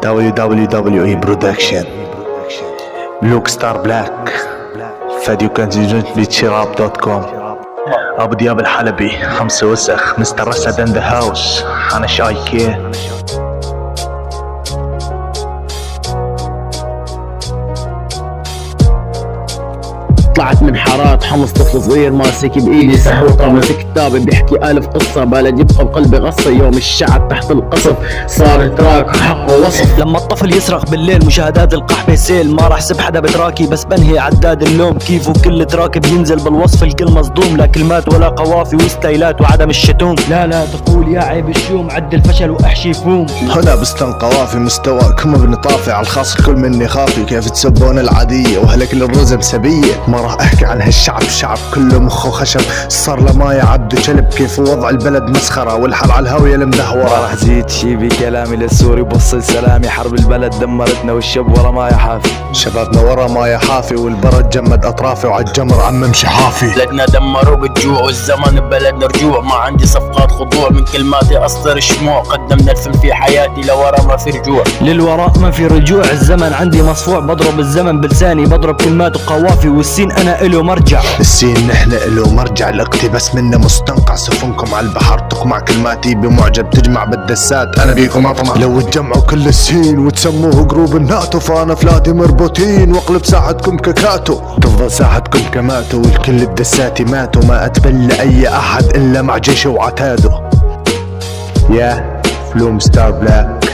WWE Production بلوك ستار بلاك فاديو كونتيجنت بتشراب.com ابو دياب الحلبي 5 وسخ مستر اسد اند هاوس انا شايكي طلعت من حارات حمص طفل صغير ماسك بايدي سهوطه ماسك كتاب بيحكي الف قصه بلد يبقى بقلبي غصه يوم الشعب تحت القصف صار تراك حق ووصف. لما الطفل يصرخ بالليل مشاهدات القحبة سيل ما راح سب حدا بتراكي بس بنهي عداد اللوم كيف وكل تراك بينزل بالوصف الكل مصدوم لا كلمات ولا قوافي وستايلات وعدم الشتوم. لا تقول يا عيب الشوم عد الفشل واحشي فوم. هنا بستن قوافي مستواكم ابن طافي على الخاص الكل مني خافي كيف تسبون العادية وهلك للرزم سبية ما راح احكي عن هالشعب الشعب كله مخه خشب صار لما يعبد كلب كيف وضع البلد مسخرة والحل على الهاوية المدهورة. ما راح زيد شي بكلامي للسوري بوصل سلامي حرب البلد دمرتنا والشب ورا ما يحافي شبابنا ورا ما يحافي والبرد جمد اطرافي وعالجمر عمم شحافي. بلدنا دمروا بالجوع والزمن ببلدنا رجوع ما عندي صفقات خضوع من كلماتي اسطر شموع قدمنا الفيلم في حياتي لورا ما في رجوع للوراء ما في رجوع الزمن عندي مصفوع بضرب الزمن بلساني بضرب كلمات وقوافي والسين انا إله مرجع السين نحن إله مرجع الاقتباس منه مستنقع سفنكم على البحر تقمع كلماتي بمعجب تجمع بالدسات انا بيكم اطمع لو تجمعوا كل السين وتسموه جروب الناتو فانا فلادي مربوطين واقلب ساحتكم ككاتو تفضل ساحتكم كماتو والكل الدساتي ماتوا ما اتبلى اي احد الا مع جيشه وعتاده. يا فلوم ستار بلاك